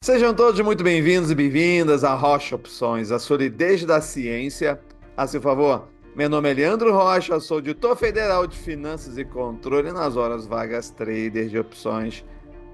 Sejam todos muito bem-vindos e bem-vindas à Rocha Opções, a solidez da ciência a seu favor. Meu nome é Leandro Rocha, sou auditor federal de Finanças e Controle nas horas vagas trader de opções,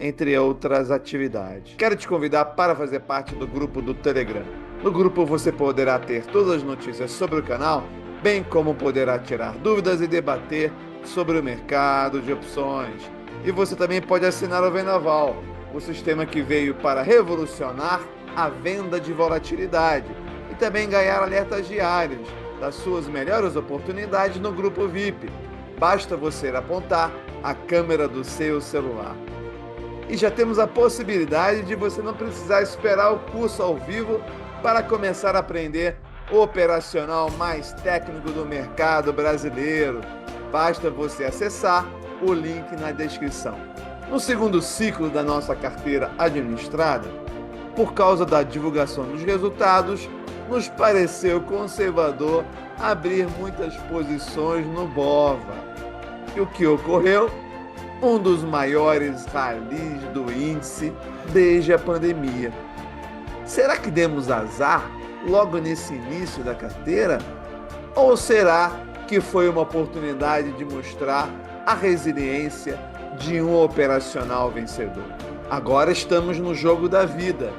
entre outras atividades. Quero te convidar para fazer parte do grupo do Telegram. No grupo você poderá ter todas as notícias sobre o canal, bem como poderá tirar dúvidas e debater sobre o mercado de opções. E você também pode assinar o Vendaval, o sistema que veio para revolucionar a venda de volatilidade e também ganhar alertas diários das suas melhores oportunidades no grupo VIP. Basta você apontar a câmera do seu celular. E já temos a possibilidade de você não precisar esperar o curso ao vivo para começar a aprender o operacional mais técnico do mercado brasileiro. Basta você acessar o link na descrição. No segundo ciclo da nossa carteira administrada, por causa da divulgação dos resultados, nos pareceu conservador abrir muitas posições no BOVA. E o que ocorreu? Um dos maiores ralis do índice desde a pandemia. Será que demos azar logo nesse início da carteira? Ou será que foi uma oportunidade de mostrar a resiliência de um operacional vencedor? Agora estamos no jogo da vida,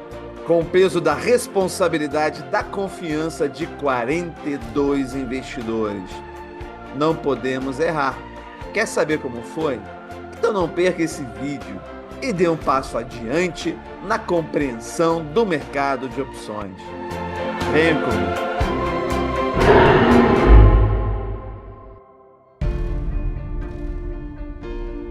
com o peso da responsabilidade da confiança de 42 investidores. Não podemos errar. Quer saber como foi? Então não perca esse vídeo e dê um passo adiante na compreensão do mercado de opções. Venha comigo.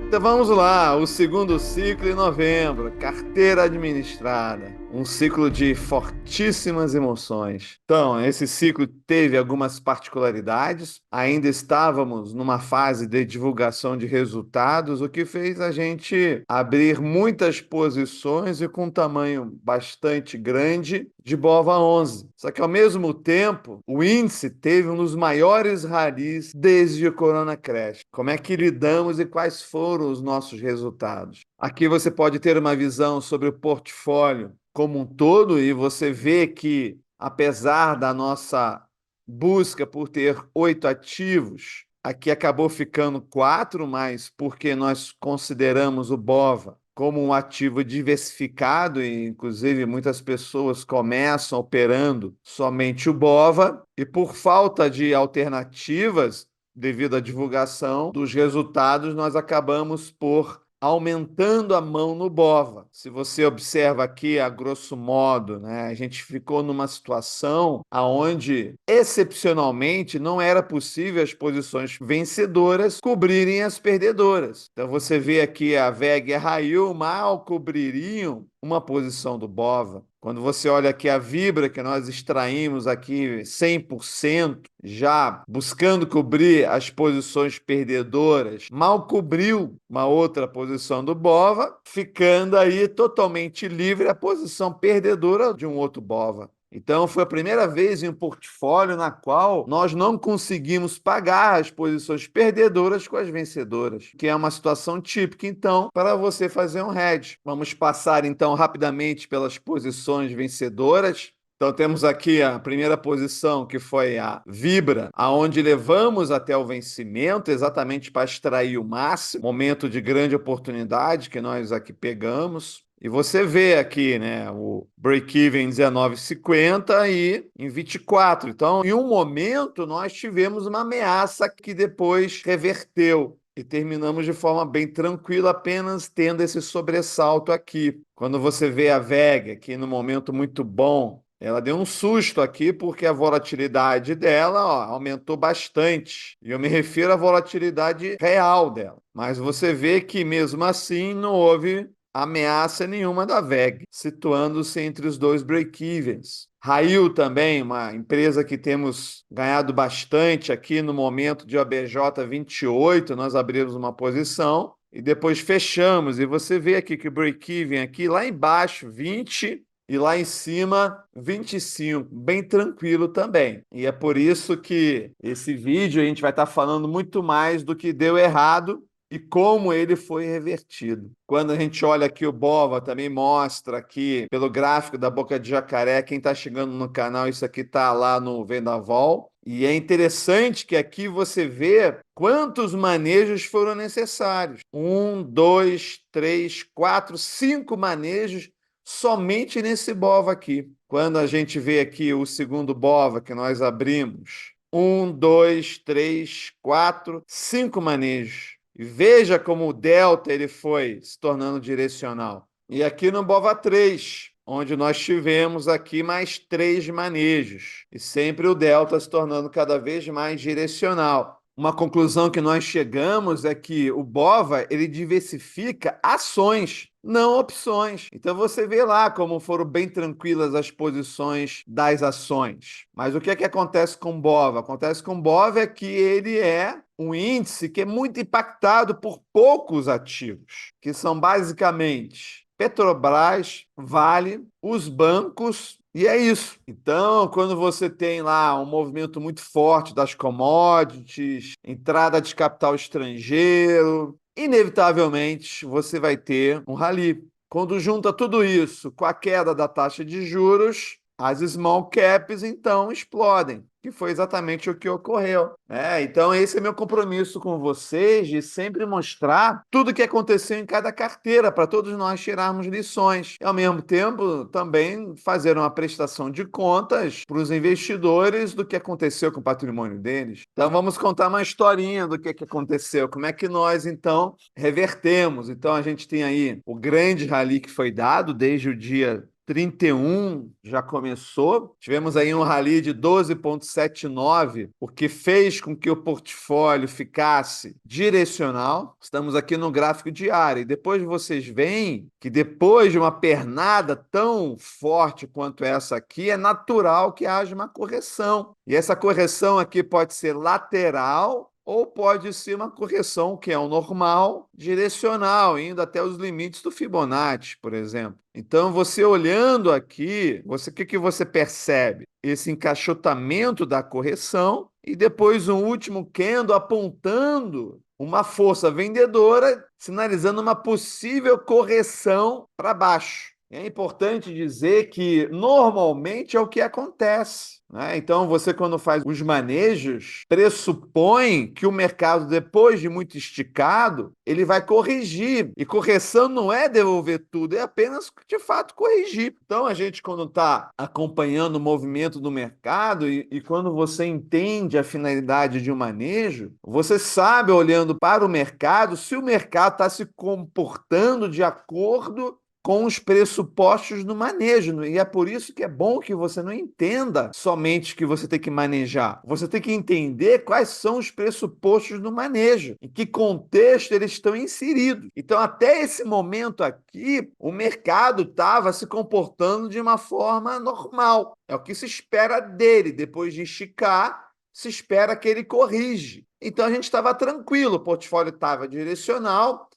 Então vamos lá, o segundo ciclo em novembro, carteira administrada, um ciclo de fortíssimas emoções. Então, esse ciclo teve algumas particularidades, ainda estávamos numa fase de divulgação de resultados, o que fez a gente abrir muitas posições e com um tamanho bastante grande de BOVA11. Só que, ao mesmo tempo, o índice teve um dos maiores ralis desde o Corona Crash. Como é que lidamos e quais foram os nossos resultados? Aqui você pode ter uma visão sobre o portfólio como um todo e você vê que, apesar da nossa busca por ter 8 ativos, aqui acabou ficando 4, mas porque nós consideramos o BOVA como um ativo diversificado, e inclusive muitas pessoas começam operando somente o BOVA, e por falta de alternativas, devido à divulgação dos resultados, nós acabamos por aumentando a mão no BOVA. Se você observa aqui, a grosso modo, né, a gente ficou numa situação onde, excepcionalmente, não era possível as posições vencedoras cobrirem as perdedoras. Então você vê aqui a VEG e a Rail mal cobririam uma posição do BOVA. Quando você olha aqui a Vibra, que nós extraímos aqui 100%, já buscando cobrir as posições perdedoras, mal cobriu uma outra posição do BOVA, ficando aí totalmente livre a posição perdedora de um outro BOVA. Então, foi a primeira vez em um portfólio na qual nós não conseguimos pagar as posições perdedoras com as vencedoras, que é uma situação típica, então, para você fazer um hedge. Vamos passar, então, rapidamente pelas posições vencedoras. Então, temos aqui a primeira posição, que foi a Vibra, aonde levamos até o vencimento, exatamente para extrair o máximo, momento de grande oportunidade que nós aqui pegamos. E você vê aqui, né, o break-even em 19,50 e em 24. Então, em um momento, nós tivemos uma ameaça que depois reverteu. E terminamos de forma bem tranquila, apenas tendo esse sobressalto aqui. Quando você vê a VEG aqui no momento muito bom, ela deu um susto aqui porque a volatilidade dela, ó, aumentou bastante. E eu me refiro à volatilidade real dela. Mas você vê que, mesmo assim, não houve ameaça nenhuma da VEG, situando-se entre os dois break-evens. Rail também, uma empresa que temos ganhado bastante aqui no momento de OBJ 28, nós abrimos uma posição e depois fechamos. E você vê aqui que o break-even aqui lá embaixo, 20, e lá em cima, 25, bem tranquilo também. E é por isso que esse vídeo a gente vai estar falando muito mais do que deu errado e como ele foi revertido. Quando a gente olha aqui o BOVA, também mostra aqui, pelo gráfico da boca de jacaré, quem está chegando no canal, isso aqui está lá no Vendaval. E é interessante que aqui você vê quantos manejos foram necessários. Um, dois, três, quatro, cinco manejos somente nesse BOVA aqui. Quando a gente vê aqui o segundo BOVA que nós abrimos, um, dois, três, quatro, cinco manejos. E veja como o delta ele foi se tornando direcional. E aqui no BOVA 3, onde nós tivemos aqui mais três manejos. E sempre o delta se tornando cada vez mais direcional. Uma conclusão que nós chegamos é que o BOVA ele diversifica ações, não opções. Então você vê lá como foram bem tranquilas as posições das ações. Mas o que é que acontece com o BOVA? Acontece com o BOVA é que ele é um índice que é muito impactado por poucos ativos, que são basicamente Petrobras, Vale, os bancos, e é isso. Então, quando você tem lá um movimento muito forte das commodities, entrada de capital estrangeiro, inevitavelmente você vai ter um rally. Quando junta tudo isso com a queda da taxa de juros, as small caps então explodem, que foi exatamente o que ocorreu. Então, esse é meu compromisso com vocês de sempre mostrar tudo o que aconteceu em cada carteira, para todos nós tirarmos lições. E, ao mesmo tempo, também fazer uma prestação de contas para os investidores do que aconteceu com o patrimônio deles. Então, vamos contar uma historinha do que aconteceu, como é que nós, então, revertemos. Então, a gente tem aí o grande rally que foi dado desde o dia 31 já começou. Tivemos aí um rally de 12,79, o que fez com que o portfólio ficasse direcional. Estamos aqui no gráfico diário. E depois vocês veem que depois de uma pernada tão forte quanto essa aqui, é natural que haja uma correção. E essa correção aqui pode ser lateral ou pode ser uma correção que é o normal, direcional, indo até os limites do Fibonacci, por exemplo. Então, você olhando aqui, o que você percebe? Esse encaixotamento da correção e depois um último candle apontando uma força vendedora, sinalizando uma possível correção para baixo. É importante dizer que normalmente é o que acontece, né? Então, você, quando faz os manejos, pressupõe que o mercado, depois de muito esticado, ele vai corrigir. E correção não é devolver tudo, é apenas, de fato, corrigir. Então, a gente, quando está acompanhando o movimento do mercado e quando você entende a finalidade de um manejo, você sabe, olhando para o mercado, se o mercado está se comportando de acordo com os pressupostos do manejo. E é por isso que é bom que você não entenda somente que você tem que manejar. Você tem que entender quais são os pressupostos do manejo, em que contexto eles estão inseridos. Então, até esse momento aqui, o mercado estava se comportando de uma forma normal. É o que se espera dele. Depois de esticar, se espera que ele corrige. Então, a gente estava tranquilo, o portfólio estava direcional,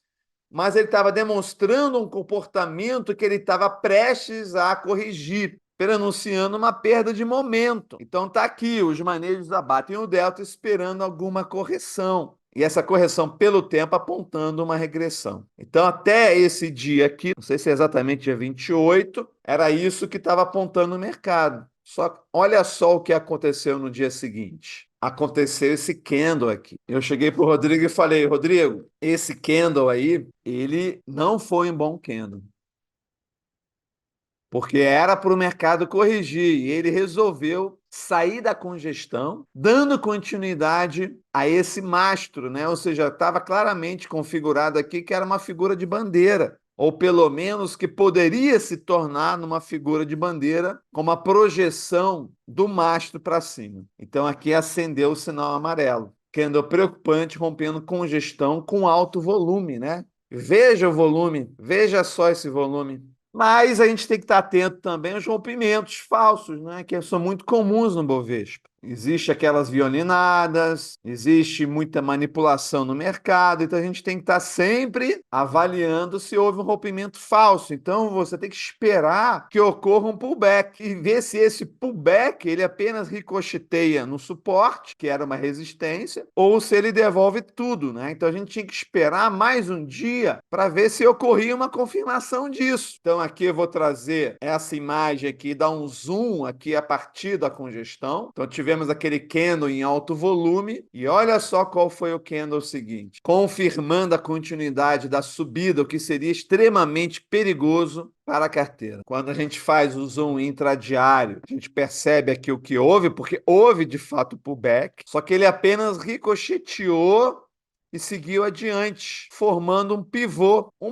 mas ele estava demonstrando um comportamento que ele estava prestes a corrigir, anunciando uma perda de momento. Então está aqui, os manejos abatem o delta esperando alguma correção. E essa correção pelo tempo apontando uma regressão. Então até esse dia aqui, não sei se é exatamente dia 28, era isso que estava apontando o mercado. Só que olha só o que aconteceu no dia seguinte. Aconteceu esse candle aqui. Eu cheguei para o Rodrigo e falei, Rodrigo, esse candle aí, ele não foi um bom candle. Porque era para o mercado corrigir e ele resolveu sair da congestão, dando continuidade a esse mastro, né? Ou seja, estava claramente configurado aqui que era uma figura de bandeira, ou pelo menos que poderia se tornar numa figura de bandeira com uma projeção do mastro para cima. Então aqui acendeu o sinal amarelo, candle preocupante, rompendo congestão com alto volume, né? Veja o volume, veja só esse volume. Mas a gente tem que estar atento também aos rompimentos falsos, né, que são muito comuns no Bovespa. Existe aquelas violinadas, existe muita manipulação no mercado, então a gente tem que estar sempre avaliando se houve um rompimento falso. Então você tem que esperar que ocorra um pullback e ver se esse pullback ele apenas ricocheteia no suporte, que era uma resistência, ou se ele devolve tudo, né? Então a gente tinha que esperar mais um dia para ver se ocorria uma confirmação disso. Então aqui eu vou trazer essa imagem aqui, dar um zoom aqui a partir da congestão. Então tivemos aquele candle em alto volume e olha só qual foi o candle seguinte, confirmando a continuidade da subida, o que seria extremamente perigoso para a carteira. Quando a gente faz o zoom intradiário, a gente percebe aqui o que houve, porque houve de fato pullback, só que ele apenas ricocheteou e seguiu adiante, formando um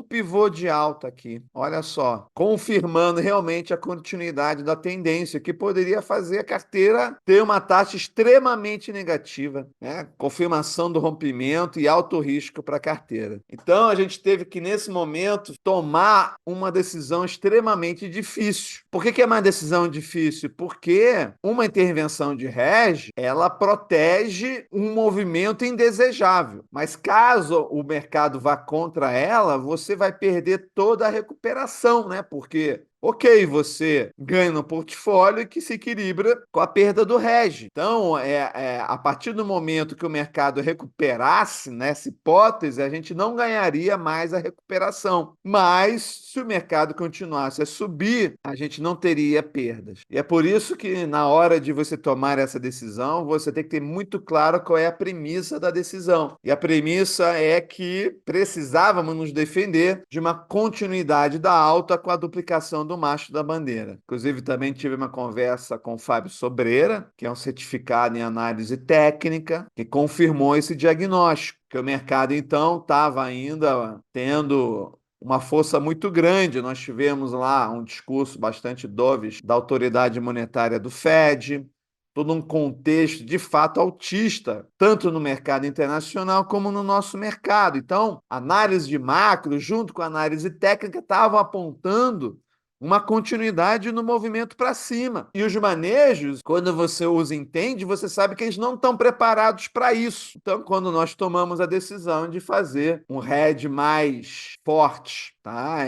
pivô de alta aqui. Olha só, confirmando realmente a continuidade da tendência, que poderia fazer a carteira ter uma taxa extremamente negativa, né? Confirmação do rompimento e alto risco para a carteira. Então, a gente teve que, nesse momento, tomar uma decisão extremamente difícil. Por que é uma decisão difícil? Porque uma intervenção de hedge, ela protege um movimento indesejável, mas caso o mercado vá contra ela, você vai perder toda a recuperação, né? Porque ok, você ganha no portfólio que se equilibra com a perda do hedge. Então, a partir do momento que o mercado recuperasse, nessa hipótese, a gente não ganharia mais a recuperação. Mas, se o mercado continuasse a subir, a gente não teria perdas. E é por isso que, na hora de você tomar essa decisão, você tem que ter muito claro qual é a premissa da decisão. E a premissa é que precisávamos nos defender de uma continuidade da alta com a duplicação do macho da bandeira. Inclusive, também tive uma conversa com o Fábio Sobreira, que é um certificado em análise técnica, que confirmou esse diagnóstico, que o mercado, então, estava ainda tendo uma força muito grande. Nós tivemos lá um discurso bastante dovish da autoridade monetária do Fed, todo um contexto de fato altista, tanto no mercado internacional como no nosso mercado. Então, análise de macro, junto com a análise técnica, estavam apontando uma continuidade no movimento para cima. E os manejos, quando você os entende, você sabe que eles não estão preparados para isso. Então, quando nós tomamos a decisão de fazer um hedge mais forte, tá?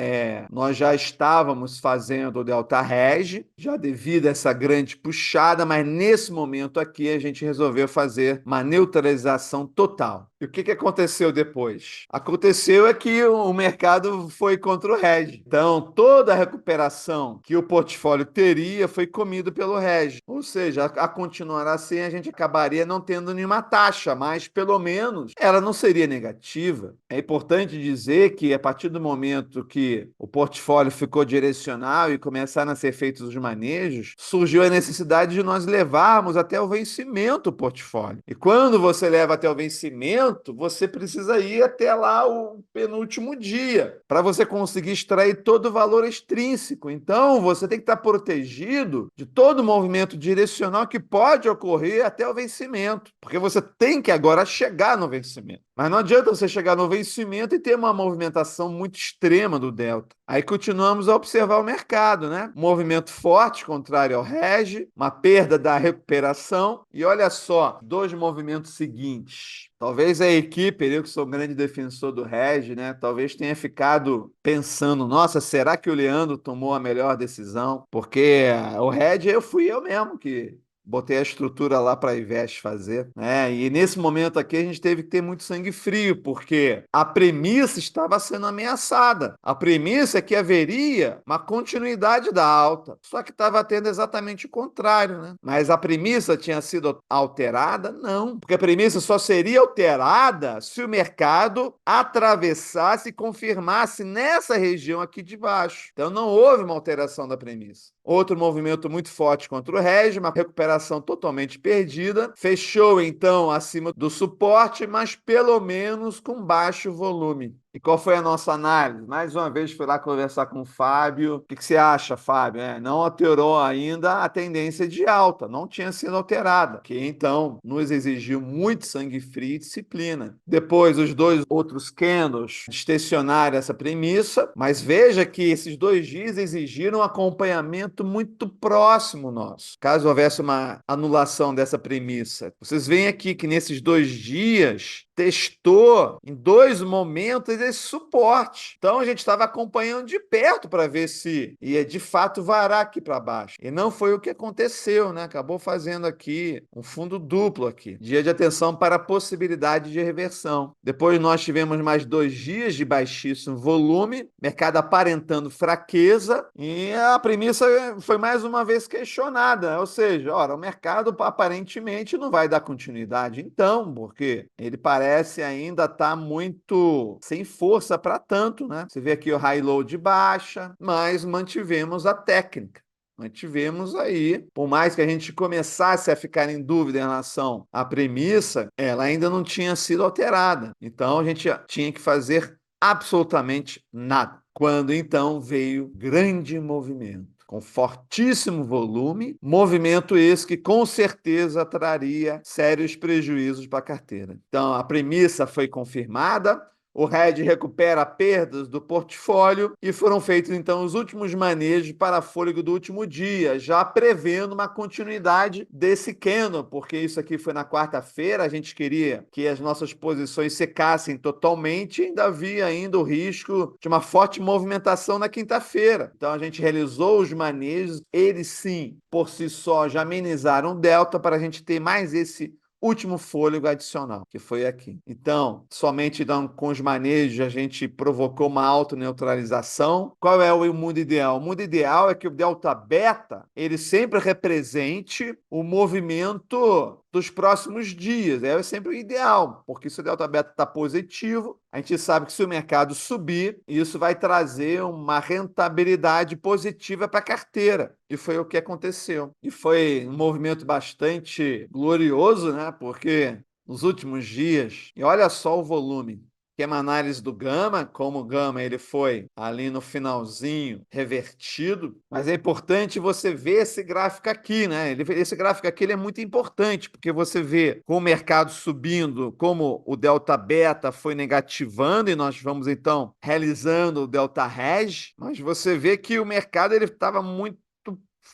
Nós já estávamos fazendo o Delta Hedge, já devido a essa grande puxada, mas nesse momento aqui a gente resolveu fazer uma neutralização total. E o que aconteceu depois? Aconteceu é que o mercado foi contra o hedge. Então, toda a recuperação que o portfólio teria foi comido pelo hedge. Ou seja, a continuar assim, a gente acabaria não tendo nenhuma taxa, mas pelo menos ela não seria negativa. É importante dizer que a partir do momento que o portfólio ficou direcional e começaram a ser feitos os manejos, surgiu a necessidade de nós levarmos até o vencimento o portfólio. E quando você leva até o vencimento, você precisa ir até lá o penúltimo dia para você conseguir extrair todo o valor extrínseco. Então, você tem que estar protegido de todo o movimento direcional que pode ocorrer até o vencimento, porque você tem que agora chegar no vencimento. Mas não adianta você chegar no vencimento e ter uma movimentação muito extrema do delta. Aí continuamos a observar o mercado, né? Um movimento forte, contrário ao hedge, uma perda da recuperação. E olha só, dois movimentos seguintes. Talvez a equipe, eu que sou um grande defensor do hedge, né? Talvez tenha ficado pensando, nossa, será que o Leandro tomou a melhor decisão? Porque o hedge fui eu mesmo que botei a estrutura lá para a Invest fazer, né? E nesse momento aqui a gente teve que ter muito sangue frio, porque a premissa estava sendo ameaçada. A premissa é que haveria uma continuidade da alta, só que estava tendo exatamente o contrário, né? Mas a premissa tinha sido alterada? Não, porque a premissa só seria alterada se o mercado atravessasse e confirmasse nessa região aqui de baixo. Então não houve uma alteração da premissa. Outro movimento muito forte contra o hedge, uma recuperação totalmente perdida. Fechou, então, acima do suporte, mas pelo menos com baixo volume. E qual foi a nossa análise? Mais uma vez fui lá conversar com o Fábio. O que que você acha, Fábio? Não alterou ainda a tendência de alta, não tinha sido alterada, que então nos exigiu muito sangue frio e disciplina. Depois, os dois outros candles extensionaram essa premissa, mas veja que esses 2 dias exigiram um acompanhamento muito próximo nosso. Caso houvesse uma anulação dessa premissa, vocês veem aqui que nesses 2 dias testou em 2 momentos esse suporte. Então a gente estava acompanhando de perto para ver se ia de fato varar aqui para baixo. E não foi o que aconteceu, né? Acabou fazendo aqui um fundo duplo aqui. Dia de atenção para a possibilidade de reversão. Depois nós tivemos mais 2 dias de baixíssimo volume, mercado aparentando fraqueza e a premissa foi mais uma vez questionada. Ou seja, ora, o mercado aparentemente não vai dar continuidade. Então, porque ele parece ainda estar muito sem força para tanto, né? Você vê aqui o high low de baixa, mas mantivemos a técnica. Mantivemos aí, por mais que a gente começasse a ficar em dúvida em relação à premissa, ela ainda não tinha sido alterada. Então a gente tinha que fazer absolutamente nada. Quando então veio grande movimento, com fortíssimo volume, movimento esse que com certeza traria sérios prejuízos para a carteira. Então, a premissa foi confirmada, o RED recupera perdas do portfólio e foram feitos, então, os últimos manejos para fôlego do último dia, já prevendo uma continuidade desse candle, porque isso aqui foi na quarta-feira, a gente queria que as nossas posições secassem totalmente, ainda havia ainda o risco de uma forte movimentação na quinta-feira. Então, a gente realizou os manejos, eles sim, por si só, já amenizaram o delta para a gente ter mais esse último fôlego adicional, que foi aqui. Então, somente com os manejos a gente provocou uma autoneutralização. Qual é o mundo ideal? O mundo ideal é que o delta beta, ele sempre represente o movimento dos próximos dias. É sempre o ideal, porque se o delta beta está positivo, a gente sabe que se o mercado subir, isso vai trazer uma rentabilidade positiva para a carteira. E foi o que aconteceu. E foi um movimento bastante glorioso, né? Porque nos últimos dias, e olha só o volume, que é uma análise do Gama, como o Gama ele foi ali no finalzinho revertido, mas é importante você ver esse gráfico aqui, né? Esse gráfico aqui ele é muito importante, porque você vê com o mercado subindo, como o delta beta foi negativando, e nós vamos então realizando o delta hedge, mas você vê que o mercado ele estava muito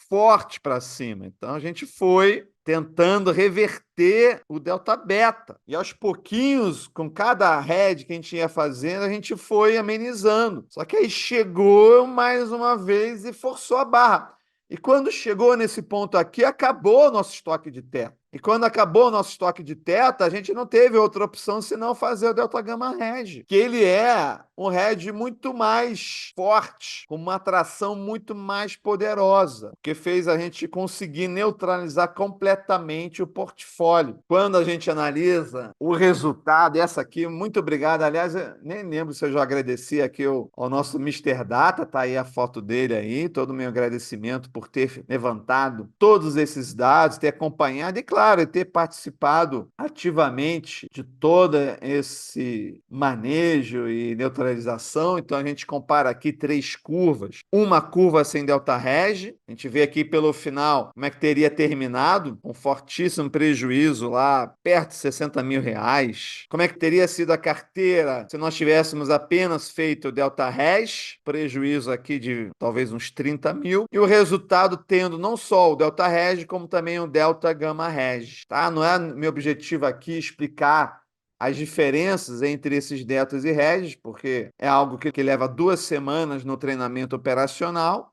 forte para cima. Então a gente foi tentando reverter o delta beta. E aos pouquinhos, com cada head que a gente ia fazendo, a gente foi amenizando. Só que aí chegou mais uma vez e forçou a barra. E quando chegou nesse ponto aqui, acabou o nosso estoque de teto. E quando acabou o nosso estoque de teto, a gente não teve outra opção senão fazer o Delta Gamma Hedge, que ele é um hedge muito mais forte, com uma atração muito mais poderosa, que fez a gente conseguir neutralizar completamente o portfólio. Quando a gente analisa o resultado, essa aqui, muito obrigado. Aliás, eu nem lembro se eu já agradeci aqui ao nosso Mister Data, tá aí a foto dele aí, todo o meu agradecimento por ter levantado todos esses dados, ter acompanhado e, claro, ter participado ativamente de todo esse manejo e neutralização. Então, a gente compara aqui 3 curvas. Uma curva sem delta hedge, a gente vê aqui pelo final como é que teria terminado, um fortíssimo prejuízo lá, perto de 60 mil reais. Como é que teria sido a carteira se nós tivéssemos apenas feito o delta hedge, prejuízo aqui de talvez uns 30 mil, e o resultado tendo não só o delta hedge, como também o delta gamma hedge, tá? Não é meu objetivo aqui explicar as diferenças entre esses deltas e hedges, porque é algo que leva 2 semanas no treinamento operacional.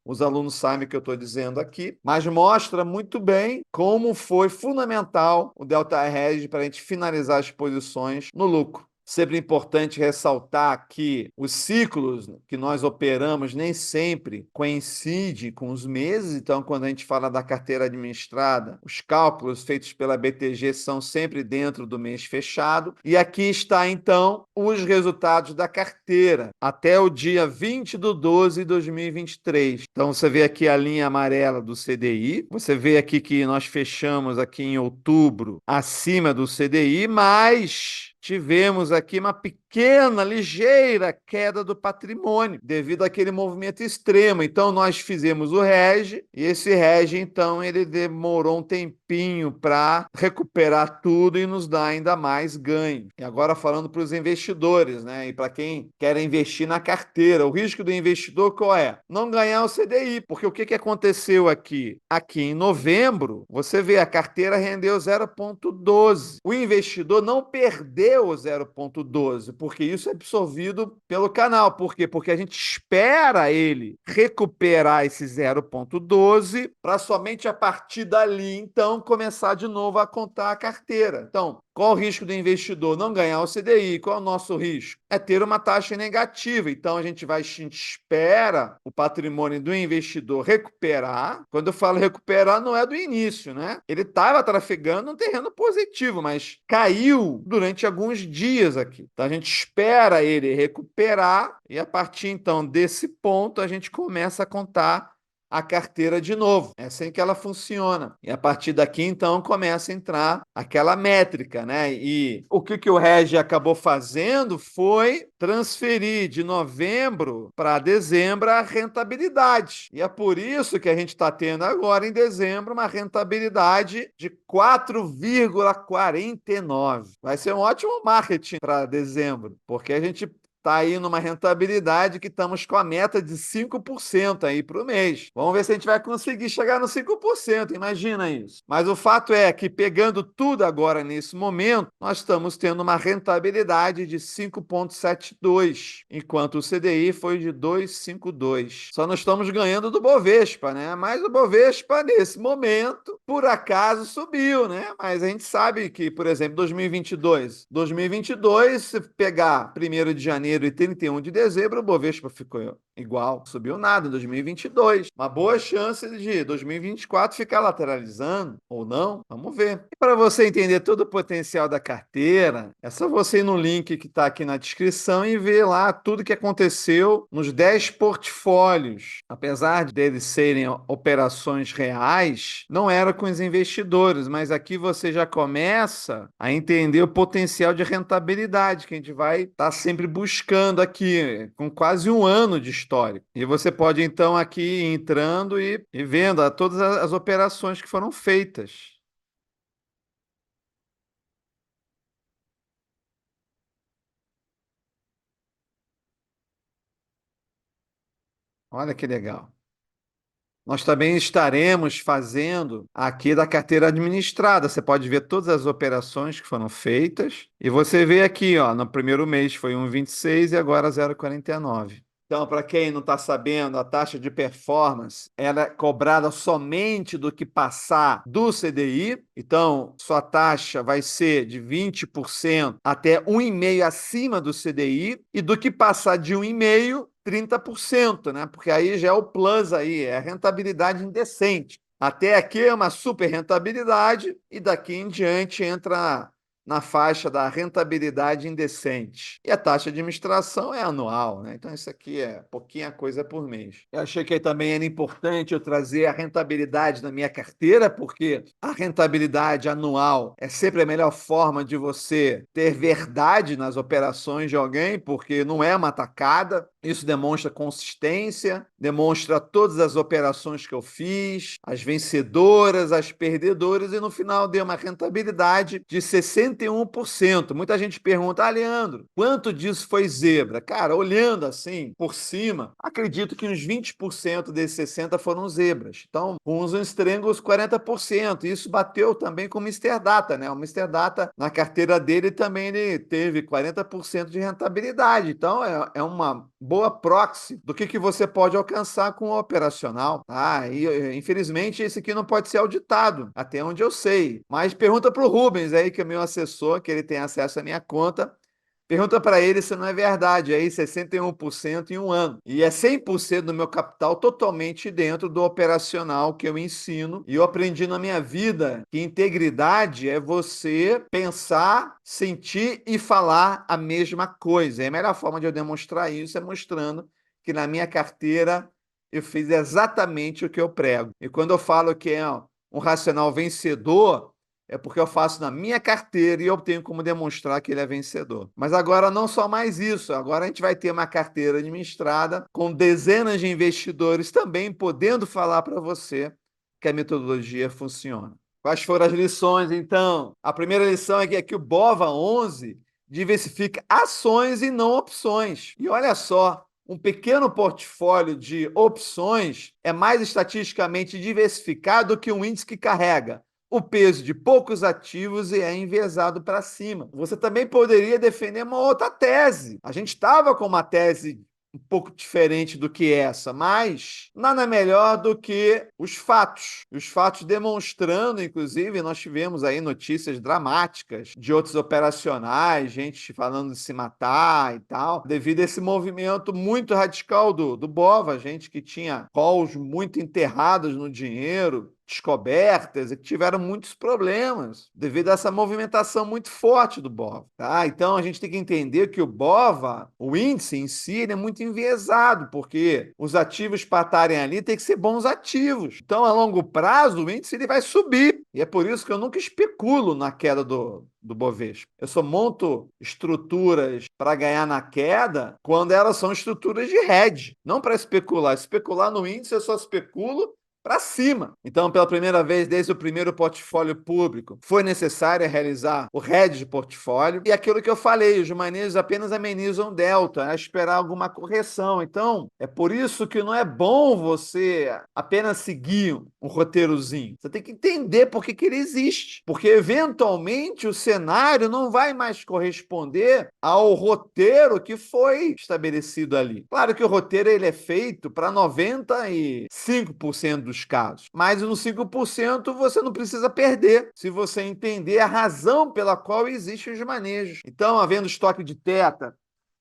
Os alunos sabem o que eu estou dizendo aqui, mas mostra muito bem como foi fundamental o delta hedge para a gente finalizar as posições no lucro. Sempre importante ressaltar que os ciclos que nós operamos nem sempre coincidem com os meses. Então, quando a gente fala da carteira administrada, os cálculos feitos pela BTG são sempre dentro do mês fechado. E aqui está, então, os resultados da carteira até o dia 20/12/2023. Então, você vê aqui a linha amarela do CDI. Você vê aqui que nós fechamos aqui em outubro acima do CDI, mas tivemos aqui uma pequena pequena, ligeira queda do patrimônio, devido àquele movimento extremo. Então, nós fizemos o REG, e esse REG, então, ele demorou um tempinho para recuperar tudo e nos dar ainda mais ganho. E agora falando para os investidores, né? E para quem quer investir na carteira, o risco do investidor qual é? Não ganhar o CDI, porque o que aconteceu aqui? Aqui em novembro, você vê a carteira rendeu 0,12. O investidor não perdeu o 0,12, porque isso é absorvido pelo canal. Por quê? Porque a gente espera ele recuperar esse 0,12 para somente a partir dali, então, começar de novo a contar a carteira. Então, qual o risco do investidor? Não ganhar o CDI. Qual é o nosso risco? É ter uma taxa negativa. Então, a gente espera o patrimônio do investidor recuperar. Quando eu falo recuperar, não é do início, né? Ele estava trafegando um terreno positivo, mas caiu durante alguns dias aqui. Então, a gente espera ele recuperar e, a partir, então, desse ponto, a gente começa a contar a carteira de novo. É assim que ela funciona. E a partir daqui, então, começa a entrar aquela métrica, né? E o que o Regi acabou fazendo foi transferir de novembro para dezembro a rentabilidade. E é por isso que a gente está tendo agora, em dezembro, uma rentabilidade de 4,49. Vai ser um ótimo marketing para dezembro, porque a gente está aí numa rentabilidade que estamos com a meta de 5% aí para o mês. Vamos ver se a gente vai conseguir chegar no 5%, imagina isso. Mas o fato é que, pegando tudo agora nesse momento, nós estamos tendo uma rentabilidade de 5,72, enquanto o CDI foi de 2,52. Só não estamos ganhando do Bovespa, né? Mas o Bovespa, nesse momento, por acaso subiu, né? Mas a gente sabe que, por exemplo, 2022, se pegar 1º de janeiro e 31 de dezembro, o Bovespa ficou igual, subiu nada em 2022. Uma boa chance de 2024 ficar lateralizando ou não, vamos ver. E para você entender todo o potencial da carteira, é só você ir no link que está aqui na descrição e ver lá tudo que aconteceu nos 10 portfólios. Apesar deles serem operações reais, não era com os investidores, mas aqui você já começa a entender o potencial de rentabilidade que a gente vai estar sempre buscando aqui, com quase um ano de histórico. E você pode, então, aqui ir entrando e vendo todas as operações que foram feitas. Olha que legal. Nós também estaremos fazendo aqui da carteira administrada. Você pode ver todas as operações que foram feitas. E você vê aqui, ó, no primeiro mês foi 1,26 e agora 0,49. Então, para quem não está sabendo, a taxa de performance ela é cobrada somente do que passar do CDI. Então, sua taxa vai ser de 20% até 1,5% acima do CDI, e do que passar de 1,5%, 30%, né? Porque aí já é o plus aí, é a rentabilidade indecente. Até aqui é uma super rentabilidade e daqui em diante entra na faixa da rentabilidade indecente. E a taxa de administração é anual, né? Então isso aqui é pouquinha coisa por mês. Eu achei que também era importante eu trazer a rentabilidade na minha carteira, porque a rentabilidade anual é sempre a melhor forma de você ter verdade nas operações de alguém, porque não é uma tacada. Isso demonstra consistência, demonstra todas as operações que eu fiz, as vencedoras, as perdedoras, e no final deu uma rentabilidade de 61%. Muita gente pergunta, Leandro, quanto disso foi zebra? Cara, olhando assim por cima, acredito que uns 20% desses 60% foram zebras. Então, com os Strangles, 40%. Isso bateu também com o Mr. Data, né? O Mr. Data, na carteira dele, também ele teve 40% de rentabilidade. Então, é uma boa proxy do que você pode alcançar com o operacional. E infelizmente esse aqui não pode ser auditado, até onde eu sei. Mas pergunta para o Rubens aí, que é meu assessor, que ele tem acesso à minha conta. Pergunta para ele se não é verdade, aí 61% em um ano. E é 100% do meu capital totalmente dentro do operacional que eu ensino. E eu aprendi na minha vida que integridade é você pensar, sentir e falar a mesma coisa. E a melhor forma de eu demonstrar isso é mostrando que na minha carteira eu fiz exatamente o que eu prego. E quando eu falo que é um racional vencedor, é porque eu faço na minha carteira e eu tenho como demonstrar que ele é vencedor. Mas agora não só mais isso, agora a gente vai ter uma carteira administrada com dezenas de investidores também podendo falar para você que a metodologia funciona. Quais foram as lições, então? A primeira lição é que o BOVA11 diversifica ações e não opções. E olha só, um pequeno portfólio de opções é mais estatisticamente diversificado que um índice que carrega o peso de poucos ativos e é enviesado para cima. Você também poderia defender uma outra tese. A gente estava com uma tese um pouco diferente do que essa, mas nada melhor do que os fatos. Os fatos demonstrando, inclusive, nós tivemos aí notícias dramáticas de outros operacionais, gente falando de se matar e tal, devido a esse movimento muito radical do BOVA, gente que tinha calls muito enterrados no dinheiro, descobertas e que tiveram muitos problemas devido a essa movimentação muito forte do BOVA. Tá? Então a gente tem que entender que o BOVA, o índice em si, ele é muito enviesado, porque os ativos para estarem ali têm que ser bons ativos. Então, a longo prazo, o índice ele vai subir. E é por isso que eu nunca especulo na queda do Bovespa. Eu só monto estruturas para ganhar na queda quando elas são estruturas de hedge, não para especular. Especular no índice eu só especulo para cima. Então, pela primeira vez desde o primeiro portfólio público, foi necessário realizar o hedge de portfólio. E aquilo que eu falei, os manejos apenas amenizam o delta, é esperar alguma correção. Então, é por isso que não é bom você apenas seguir um roteirozinho. Você tem que entender por que ele existe. Porque, eventualmente, o cenário não vai mais corresponder ao roteiro que foi estabelecido ali. Claro que o roteiro ele é feito para 95% dos casos, mas no 5% você não precisa perder se você entender a razão pela qual existem os manejos. Então, havendo estoque de teta,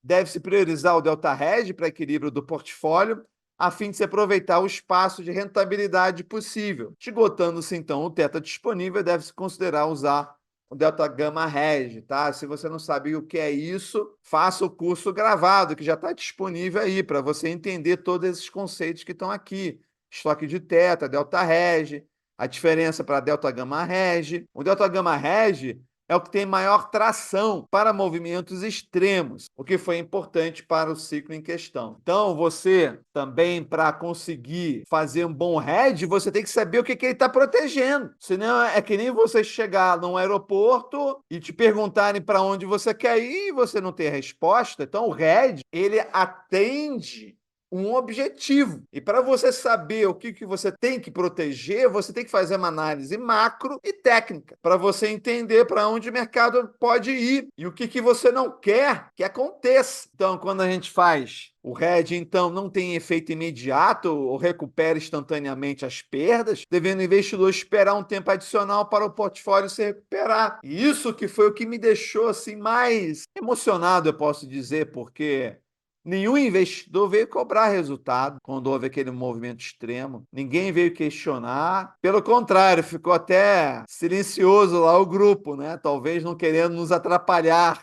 deve-se priorizar o delta hedge para equilíbrio do portfólio, a fim de se aproveitar o espaço de rentabilidade possível. Esgotando-se, então, o teta disponível, deve-se considerar usar o Delta Gamma Hedge, tá? Se você não sabe o que é isso, faça o curso gravado, que já está disponível aí, para você entender todos esses conceitos que estão aqui. Estoque de teta, Delta Hedge, a diferença para Delta Gamma Hedge. O Delta Gamma Hedge é o que tem maior tração para movimentos extremos, o que foi importante para o ciclo em questão. Então, você também, para conseguir fazer um bom hedge, você tem que saber o que ele está protegendo. Senão, é que nem você chegar num aeroporto e te perguntarem para onde você quer ir e você não ter resposta. Então, o hedge, ele atende um objetivo. E para você saber o que você tem que proteger, você tem que fazer uma análise macro e técnica, para você entender para onde o mercado pode ir e o que você não quer que aconteça. Então, quando a gente faz o hedge, então, não tem efeito imediato ou recupera instantaneamente as perdas, devendo o investidor esperar um tempo adicional para o portfólio se recuperar. E isso que foi o que me deixou assim mais emocionado, eu posso dizer, porque nenhum investidor veio cobrar resultado quando houve aquele movimento extremo. Ninguém veio questionar. Pelo contrário, ficou até silencioso lá o grupo, né? Talvez não querendo nos atrapalhar.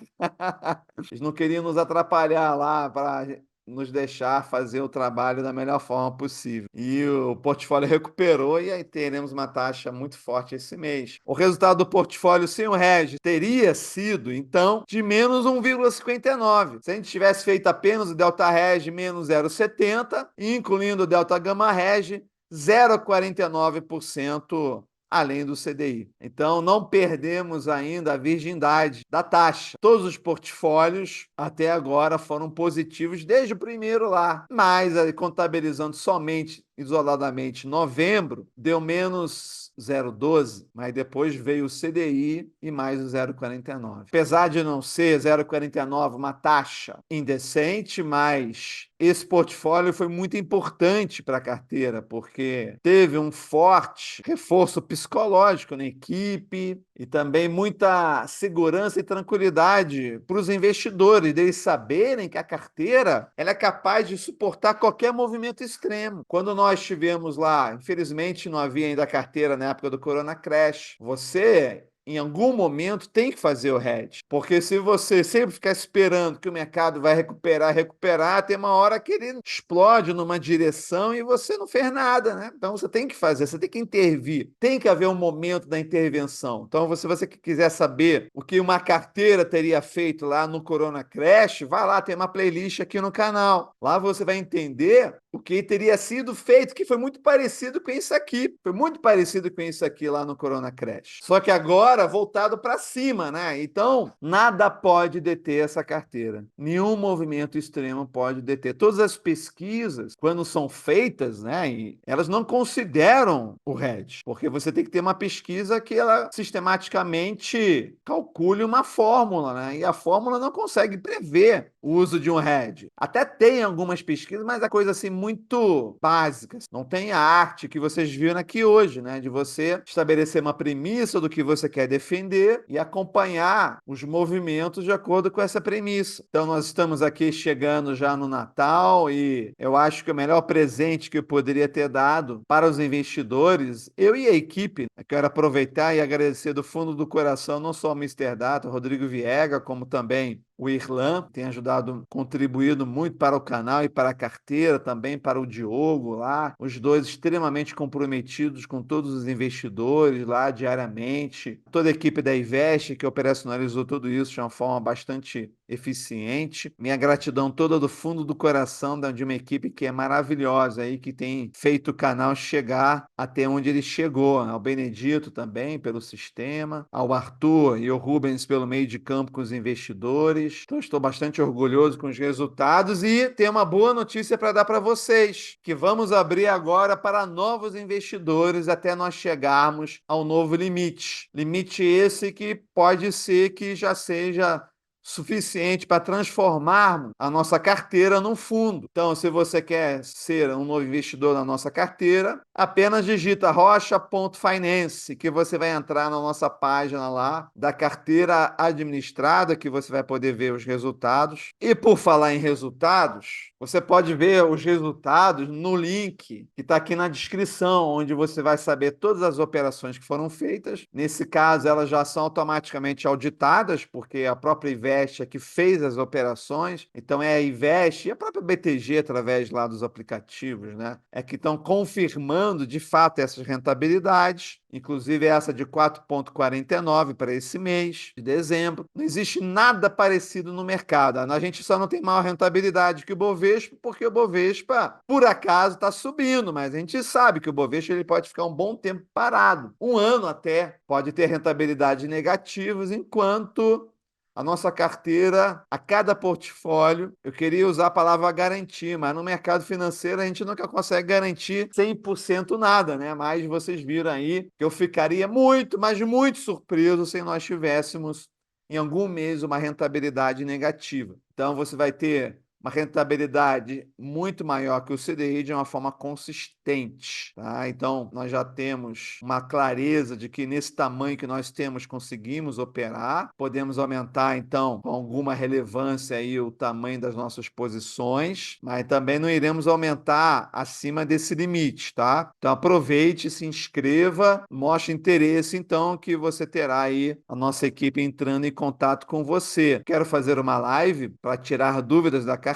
Eles não queriam nos atrapalhar lá para nos deixar fazer o trabalho da melhor forma possível. E o portfólio recuperou e aí teremos uma taxa muito forte esse mês. O resultado do portfólio sem o hedge teria sido, então, de menos 1,59. Se a gente tivesse feito apenas o delta hedge menos 0,70, incluindo o delta gamma hedge, 0,49% além do CDI. Então, não perdemos ainda a virgindade da taxa. Todos os portfólios até agora foram positivos desde o primeiro lá, mas contabilizando somente isoladamente novembro, deu menos 0,12, mas depois veio o CDI e mais o 0,49. Apesar de não ser 0,49 uma taxa indecente, mas esse portfólio foi muito importante para a carteira, porque teve um forte reforço psicológico na equipe e também muita segurança e tranquilidade para os investidores, deles saberem que a carteira ela é capaz de suportar qualquer movimento extremo. Quando nós tivemos lá, infelizmente não havia ainda carteira na época do Corona Crash, você em algum momento, tem que fazer o hedge. Porque se você sempre ficar esperando que o mercado vai recuperar, tem uma hora que ele explode numa direção e você não fez nada, né? Então você tem que fazer, você tem que intervir. Tem que haver um momento da intervenção. Então, se você quiser saber o que uma carteira teria feito lá no Corona Crash, vai lá, tem uma playlist aqui no canal. Lá você vai entender o que teria sido feito, que foi muito parecido com isso aqui. Foi muito parecido com isso aqui lá no Corona Crash. Só que agora voltado para cima, né? Então, nada pode deter essa carteira. Nenhum movimento extremo pode deter. Todas as pesquisas, quando são feitas, né, elas não consideram o hedge, porque você tem que ter uma pesquisa que ela sistematicamente calcule uma fórmula, né? E a fórmula não consegue prever o uso de um hedge. Até tem algumas pesquisas, mas é coisa assim muito básica. Não tem a arte que vocês viram aqui hoje, né? De você estabelecer uma premissa do que você quer defender e acompanhar os movimentos de acordo com essa premissa. Então, nós estamos aqui chegando já no Natal e eu acho que o melhor presente que eu poderia ter dado para os investidores, eu e a equipe, eu quero aproveitar e agradecer do fundo do coração não só o Mister Data, o Rodrigo Viega, como também o Irlan, tem ajudado, contribuído muito para o canal e para a carteira, também para o Diogo lá, os dois extremamente comprometidos com todos os investidores lá diariamente, toda a equipe da Invest que operacionalizou tudo isso de uma forma bastante eficiente. Minha gratidão toda do fundo do coração de uma equipe que é maravilhosa aí, que tem feito o canal chegar até onde ele chegou. Ao Benedito também pelo sistema, ao Arthur e ao Rubens pelo meio de campo com os investidores. Então, estou bastante orgulhoso com os resultados e tem uma boa notícia para dar para vocês, que vamos abrir agora para novos investidores até nós chegarmos ao novo limite. Limite esse que pode ser que já seja suficiente para transformarmos a nossa carteira num fundo. Então, se você quer ser um novo investidor na nossa carteira, apenas digita rocha.finance, que você vai entrar na nossa página lá da carteira administrada, que você vai poder ver os resultados. E por falar em resultados, você pode ver os resultados no link que está aqui na descrição, onde você vai saber todas as operações que foram feitas. Nesse caso, elas já são automaticamente auditadas, porque a própria Invest é que fez as operações, então é a Invest e a própria BTG, através lá dos aplicativos, né, é que estão confirmando de fato essas rentabilidades, inclusive essa de 4,49 para esse mês de dezembro. Não existe nada parecido no mercado. A gente só não tem maior rentabilidade que o Bovespa, porque o Bovespa, por acaso, está subindo, mas a gente sabe que o Bovespa ele pode ficar um bom tempo parado, um ano até, pode ter rentabilidades negativas, enquanto a nossa carteira, a cada portfólio, eu queria usar a palavra garantir, mas no mercado financeiro a gente nunca consegue garantir 100% nada, né? Mas vocês viram aí que eu ficaria muito, mas muito surpreso se nós tivéssemos em algum mês uma rentabilidade negativa. Então você vai ter uma rentabilidade muito maior que o CDI de uma forma consistente, tá? Então, nós já temos uma clareza de que nesse tamanho que nós temos, conseguimos operar, podemos aumentar, então, com alguma relevância aí o tamanho das nossas posições, mas também não iremos aumentar acima desse limite, tá? Então, aproveite, se inscreva, mostre interesse, então, que você terá aí a nossa equipe entrando em contato com você. Quero fazer uma live para tirar dúvidas da carteira.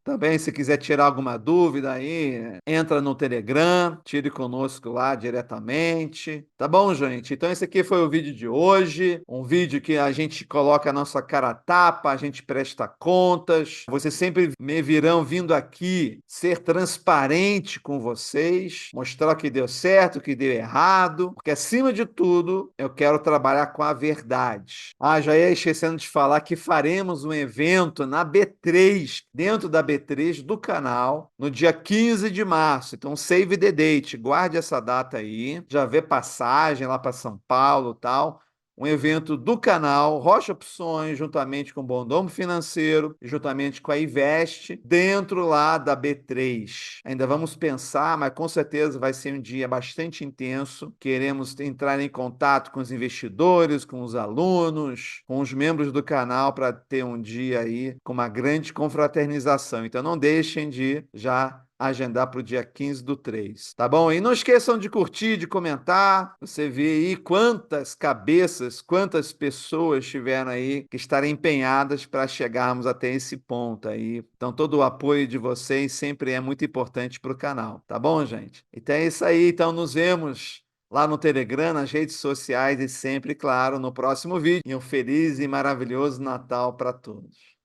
Também, se quiser tirar alguma dúvida aí, entra no Telegram, tire conosco lá diretamente. Tá bom, gente? Então, esse aqui foi o vídeo de hoje. Um vídeo que a gente coloca a nossa cara a tapa, a gente presta contas. Vocês sempre me virão vindo aqui ser transparente com vocês, mostrar o que deu certo, o que deu errado, porque acima de tudo, eu quero trabalhar com a verdade. Já ia esquecendo de falar que faremos um evento na B3, dentro da B3 do canal, no dia 15 de março. Então, save the date, guarde essa data aí, já vê passagem lá para São Paulo e tal. Um evento do canal Rocha Opções, juntamente com o Bondomo Financeiro, juntamente com a Invest, dentro lá da B3. Ainda vamos pensar, mas com certeza vai ser um dia bastante intenso. Queremos entrar em contato com os investidores, com os alunos, com os membros do canal para ter um dia aí com uma grande confraternização. Então não deixem de já agendar para o dia 15/3, tá bom? E não esqueçam de curtir, de comentar. Você vê aí quantas cabeças, quantas pessoas tiveram aí que estarem empenhadas para chegarmos até esse ponto aí. Então, todo o apoio de vocês sempre é muito importante para o canal, tá bom, gente? Então é isso aí. Então, nos vemos lá no Telegram, nas redes sociais e sempre, claro, no próximo vídeo. E um feliz e maravilhoso Natal para todos.